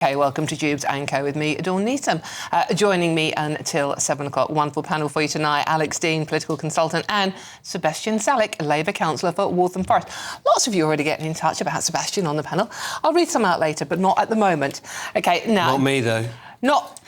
Okay, welcome to Jubes & Co with me, Deane. Joining me until 7 o'clock, wonderful panel for you tonight, Deane, political consultant, and Sebastian Salek, Labour councillor for Waltham Forest. Lots of you already getting in touch about Sebastian on the panel. I'll read some out later, but not at the moment. Okay, now... Not me, though. Not...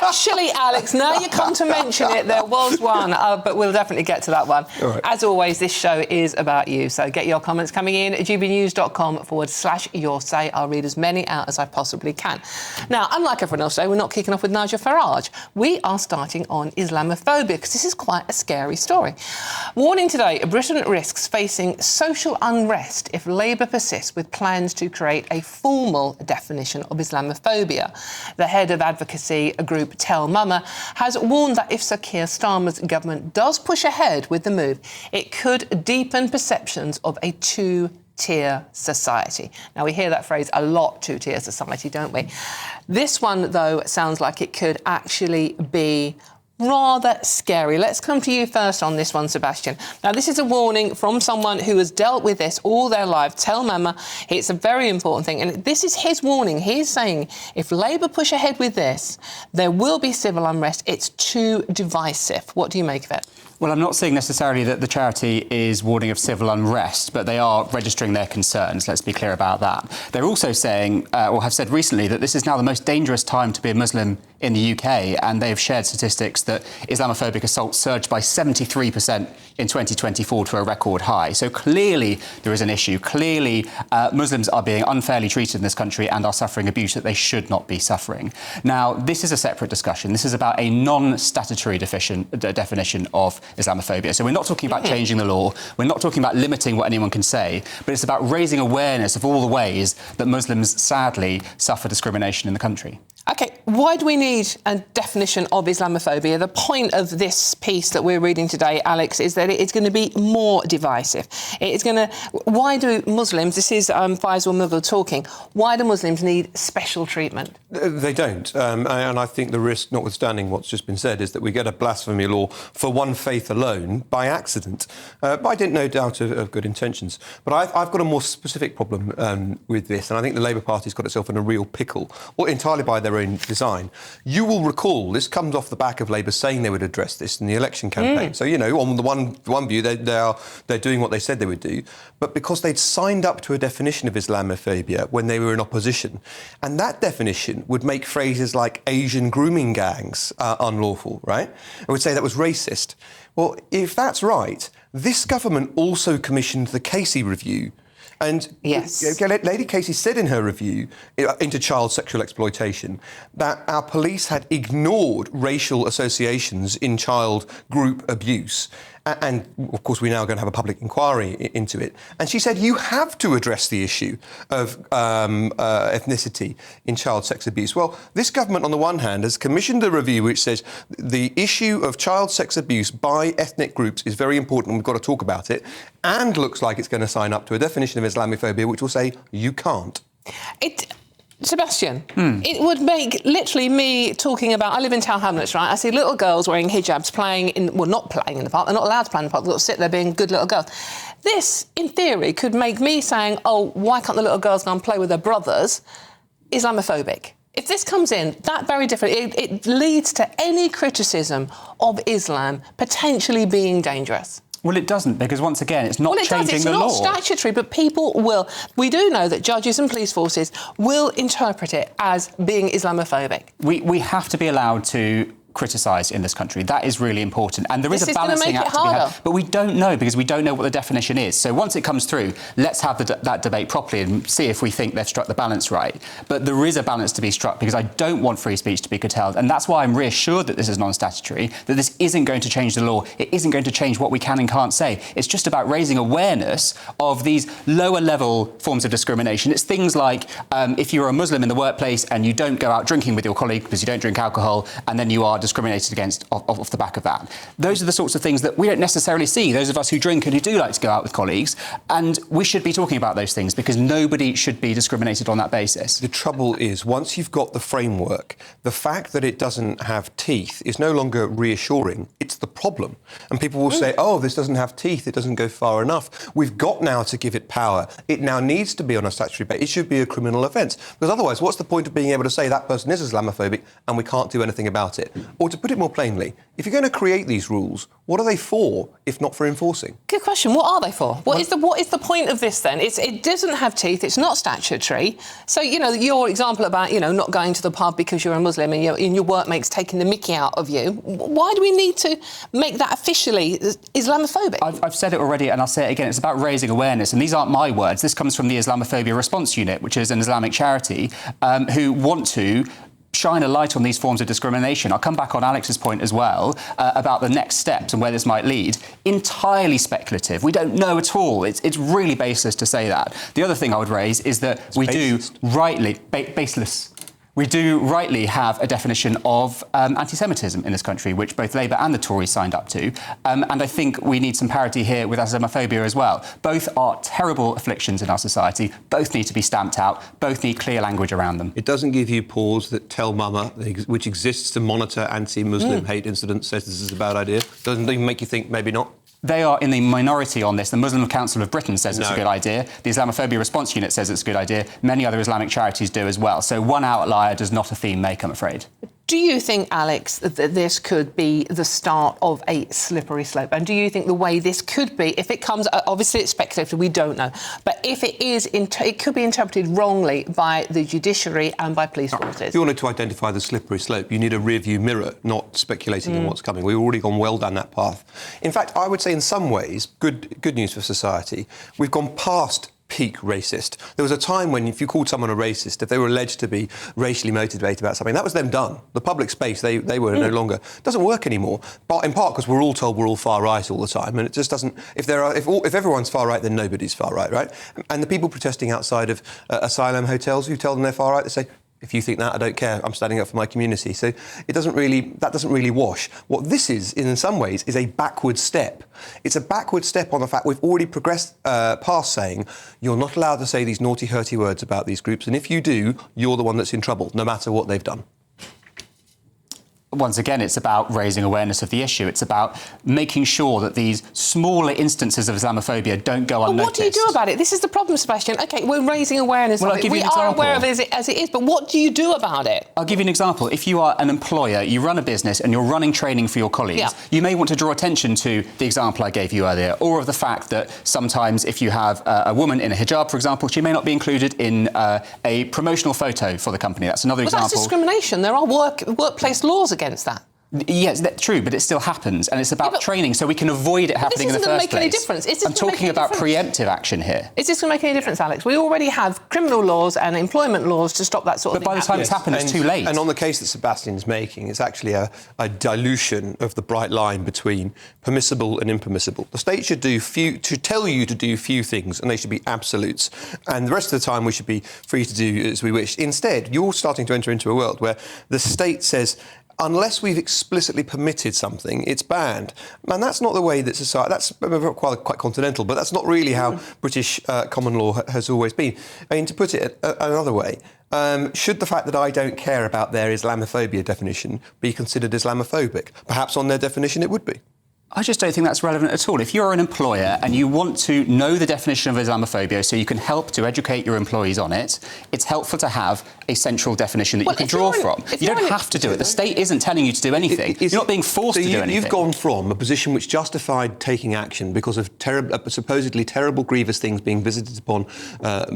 Actually, Alex, now you come to mention it, there was one, but we'll definitely get to that one. Right. As always, this show is about you, so get your comments coming in at gbnews.com/your say. I'll read as many out as I possibly can. Now, unlike everyone else today, we're not kicking off with Nigel Farage. We are starting on Islamophobia, because this is quite a scary story. Warning today, Britain risks facing social unrest if Labour persists with plans to create a formal definition of Islamophobia. The head of advocacy group Tell Mama has warned that if Sir Keir Starmer's government does push ahead with the move, it could deepen perceptions of a two-tier society. Now, we hear that phrase a lot, two-tier society, don't we? This one, though, sounds like it could actually be rather scary. Let's come to you first on this one, Sebastian. Now, this is a warning from someone who has dealt with this all their life. Tell Mama, it's a very important thing. And this is his warning. He's saying if Labour push ahead with this, there will be civil unrest. It's too divisive. What do you make of it? Well, I'm not saying necessarily that the charity is warning of civil unrest, but they are registering their concerns. Let's be clear about that. They're also saying, or have said recently, that this is now the most dangerous time to be a Muslim in the UK, and they've shared statistics that Islamophobic assaults surged by 73% in 2024 to a record high. So clearly there is an issue. Clearly Muslims are being unfairly treated in this country and are suffering abuse that they should not be suffering. Now, this is a separate discussion. This is about a non-statutory definition of Islamophobia. So we're not talking about changing the law. We're not talking about limiting what anyone can say, but it's about raising awareness of all the ways that Muslims sadly suffer discrimination in the country. OK, why do we need a definition of Islamophobia? The point of this piece that we're reading today, Alex, is that it's going to be more divisive. It's going to... Why do Muslims... This is Faisal Mughal talking. Why do Muslims need special treatment? They don't. And I think the risk, notwithstanding what's just been said, is that we get a blasphemy law for one faith alone by accident. But I didn't, no doubt, of good intentions. But I've got a more specific problem with this, and I think the Labour Party's got itself in a real pickle, or entirely by their own design. You will recall this comes off the back of Labour saying they would address this in the election campaign. So, you know, on the one view, they're doing what they said they would do, but because they'd signed up to a definition of Islamophobia when they were in opposition, and that definition would make phrases like Asian grooming gangs unlawful, right? It would say that was racist. Well, if that's right, this government also commissioned the Casey Review. And yes. Lady Casey said in her review into child sexual exploitation that our police had ignored racial associations in child group abuse. And, of course, we're now going to have a public inquiry into it. And she said you have to address the issue of ethnicity in child sex abuse. Well, this government, on the one hand, has commissioned a review which says the issue of child sex abuse by ethnic groups is very important and we've got to talk about it, and looks like it's going to sign up to a definition of Islamophobia which will say you can't. Sebastian, it would make literally me talking about... I live in Tower Hamlets, right? I see little girls wearing hijabs playing in... Well, not playing in the park. They're not allowed to play in the park. They've got to sit there being good little girls. This, in theory, could make me saying, oh, why can't the little girls go and play with their brothers, Islamophobic. If this comes in, that very different... It leads to any criticism of Islam potentially being dangerous. Well, it doesn't, because once again, it's not changing the law. It's not statutory, but people will... We do know that judges and police forces will interpret it as being Islamophobic. We have to be allowed to criticise in this country. That is really important. And there is a balancing act to be had. But we don't know, because we don't know what the definition is. So once it comes through, let's have that debate properly and see if we think they've struck the balance right. But there is a balance to be struck, because I don't want free speech to be curtailed. And that's why I'm reassured that this is non-statutory, that this isn't going to change the law. It isn't going to change what we can and can't say. It's just about raising awareness of these lower-level forms of discrimination. It's things like if you're a Muslim in the workplace and you don't go out drinking with your colleague because you don't drink alcohol, and then you are discriminated against off the back of that. Those are the sorts of things that we don't necessarily see, those of us who drink and who do like to go out with colleagues, and we should be talking about those things because nobody should be discriminated on that basis. The trouble is, once you've got the framework, the fact that it doesn't have teeth is no longer reassuring. It's the problem. And people will say, oh, this doesn't have teeth, it doesn't go far enough. We've got now to give it power. It now needs to be on a statutory basis. It should be a criminal offence. Because otherwise, what's the point of being able to say that person is Islamophobic and we can't do anything about it? Or to put it more plainly, if you're going to create these rules, what are they for, if not for enforcing? Good question. What are they for? What is the point of this then? It doesn't have teeth. It's not statutory. So, you know, your example about, you know, not going to the pub because you're a Muslim and your workmate's taking the mickey out of you, why do we need to make that officially Islamophobic? I've said it already and I'll say it again. It's about raising awareness. And these aren't my words. This comes from the Islamophobia Response Unit, which is an Islamic charity who want to shine a light on these forms of discrimination. I'll come back on Alex's point as well about the next steps and where this might lead. Entirely speculative. We don't know at all. It's really baseless to say that. The other thing I would raise is that baseless. We do rightly have a definition of anti-Semitism in this country, which both Labour and the Tories signed up to. And I think we need some parity here with Islamophobia as well. Both are terrible afflictions in our society. Both need to be stamped out. Both need clear language around them. It doesn't give you pause that Tell Mama, which exists to monitor anti-Muslim hate incidents, says this is a bad idea. Doesn't even make you think maybe not. They are in the minority on this. The Muslim Council of Britain says it's a good idea. The Islamophobia Response Unit says it's a good idea. Many other Islamic charities do as well. So one outlier does not a theme make, I'm afraid. Do you think, Alex, that this could be the start of a slippery slope? And do you think the way this could be, if it comes, obviously it's speculative, we don't know, but if it is, it could be interpreted wrongly by the judiciary and by police forces? If you wanted to identify the slippery slope, you need a rear-view mirror, not speculating on what's coming. We've already gone well down that path. In fact, I would say in some ways, good news for society, we've gone past peak racist. There was a time when if you called someone a racist, if they were alleged to be racially motivated about something, that was them done. The public space, they were no longer. It doesn't work anymore, but in part because we're all told we're all far right all the time, and it just doesn't. If everyone's far right, then nobody's far right? And the people protesting outside of asylum hotels, who tell them they're far right, they say, if you think that, I don't care. I'm standing up for my community. So that doesn't really wash. What this is, in some ways, is a backward step. It's a backward step on the fact we've already progressed past saying you're not allowed to say these naughty, hurty words about these groups. And if you do, you're the one that's in trouble, no matter what they've done. Once again, it's about raising awareness of the issue. It's about making sure that these smaller instances of Islamophobia don't go unnoticed. But what do you do about it? This is the problem, Sebastian. OK, we're raising awareness of it. We are aware of it as it is, but what do you do about it? I'll give you an example. If you are an employer, you run a business and you're running training for your colleagues, you may want to draw attention to the example I gave you earlier, or of the fact that sometimes if you have a woman in a hijab, for example, she may not be included in a promotional photo for the company. That's another example. That's discrimination. There are workplace laws against that. Yes, that's true, but it still happens, and it's about training so we can avoid it happening in the first place. This isn't going to make any difference. I'm talking about preemptive action here. Is this going to make any difference, Alex? We already have criminal laws and employment laws to stop that sort of thing. But by the time it's happened, it's too late. And on the case that Sebastian's making, it's actually a dilution of the bright line between permissible and impermissible. The state should tell you to do few things, and they should be absolutes. And the rest of the time, we should be free to do as we wish. Instead, you're starting to enter into a world where the state says, unless we've explicitly permitted something, it's banned. And that's not the way that society... That's quite continental, but that's not really how British common law has always been. I mean, to put it another way, should the fact that I don't care about their Islamophobia definition be considered Islamophobic? Perhaps on their definition it would be. I just don't think that's relevant at all. If you're an employer and you want to know the definition of Islamophobia so you can help to educate your employees on it, it's helpful to have a central definition that you can draw from. You don't have to do it. The state isn't telling you to do anything. You're not being forced to do anything. You've gone from a position which justified taking action because of supposedly terrible, grievous things being visited upon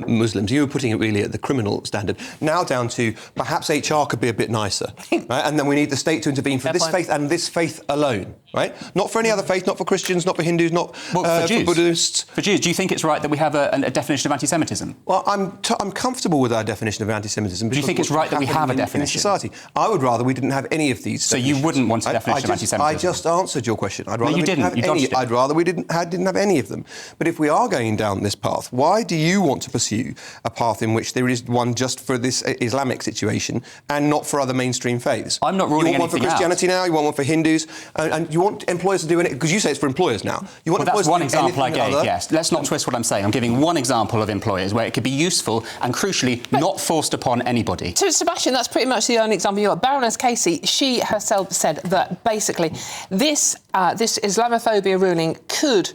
Muslims. You were putting it really at the criminal standard. Now down to perhaps HR could be a bit nicer. Right? And then we need the state to intervene for this faith and this faith alone. right? Not for any other faith, not for Christians, not for Hindus, not for Jews. for Buddhists. For Jews, do you think it's right that we have a definition of anti-Semitism? Well, I'm comfortable with our definition of anti-Semitism. Do you think it's right that we have a definition? In society, I would rather we didn't have any of these. So you wouldn't want a definition of anti-Semitism? I just answered your question. I'd rather no, you didn't. Have any. I'd rather we didn't have any of them. But if we are going down this path, why do you want to pursue a path in which there is one just for this Islamic situation and not for other mainstream faiths? I'm not ruling anything out. You want one for Christianity now, you want one for Hindus, and you want employers to do it, because you say it's for employers now. You want that's one example I gave, yes. Let's not twist what I'm saying. I'm giving one example of employers where it could be useful and, crucially, not forced upon anybody. To Sebastian, that's pretty much the only example you got. Baroness Casey, she herself said that basically this Islamophobia ruling could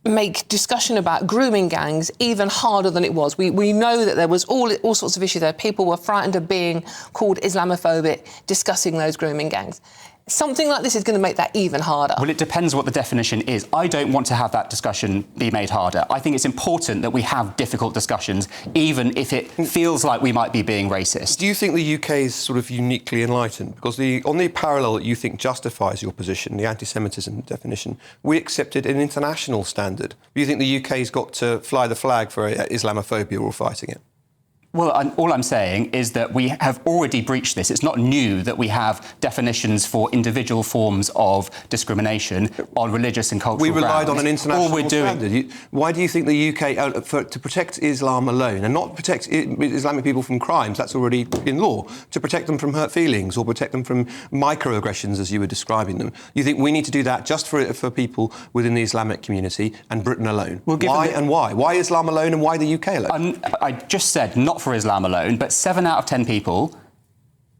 make discussion about grooming gangs even harder than it was. We know that there was all sorts of issues there. People were frightened of being called Islamophobic discussing those grooming gangs. Something like this is going to make that even harder. Well, it depends what the definition is. I don't want to have that discussion be made harder. I think it's important that we have difficult discussions, even if it feels like we might be being racist. Do you think the UK is sort of uniquely enlightened? Because on the parallel that you think justifies your position, the anti-Semitism definition, we accepted an international standard. Do you think the UK's got to fly the flag for Islamophobia or fighting it? Well, all I'm saying is that we have already breached this. It's not new that we have definitions for individual forms of discrimination on religious and cultural grounds. We relied on an international standard. Why do you think the UK, to protect Islam alone, and not protect Islamic people from crimes, that's already in law, to protect them from hurt feelings or protect them from microaggressions, as you were describing them, you think we need to do that just for people within the Islamic community and Britain alone? Well, why and why? Why Islam alone and why the UK alone? I just said not for Islam alone, but 7 out of 10 people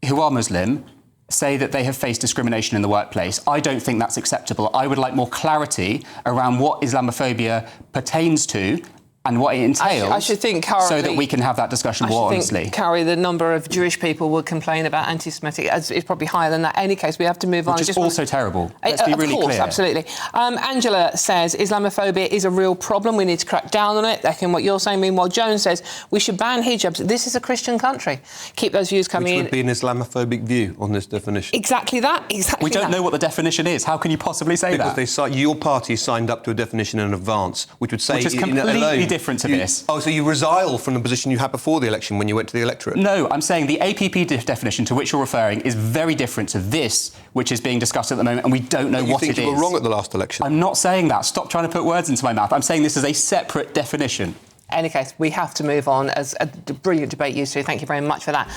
who are Muslim say that they have faced discrimination in the workplace. I don't think that's acceptable. I would like more clarity around what Islamophobia pertains to and what it entails, I should think currently, so that we can have that discussion more honestly. Carrie, the number of Jewish people would complain about anti-Semitic is probably higher than that. In any case, we have to move on. Which is also terrible. Let's be really clear. Of course, absolutely. Angela says Islamophobia is a real problem. We need to crack down on it. Echoing what you're saying. Meanwhile, Joan says we should ban hijabs. This is a Christian country. Keep those views coming in. Which would be an Islamophobic view on this definition. Exactly that. Exactly. We don't know what the definition is. How can you possibly say that? Because your party signed up to a definition in advance, which would say... Which is completely different to this. Oh, so you resile from the position you had before the election when you went to the electorate? No, I'm saying the APP definition to which you're referring is very different to this, which is being discussed at the moment, and we don't know what it is. You think you were wrong at the last election? I'm not saying that. Stop trying to put words into my mouth. I'm saying this is a separate definition. In any case, we have to move on, as a brilliant debate used to. Thank you very much for that.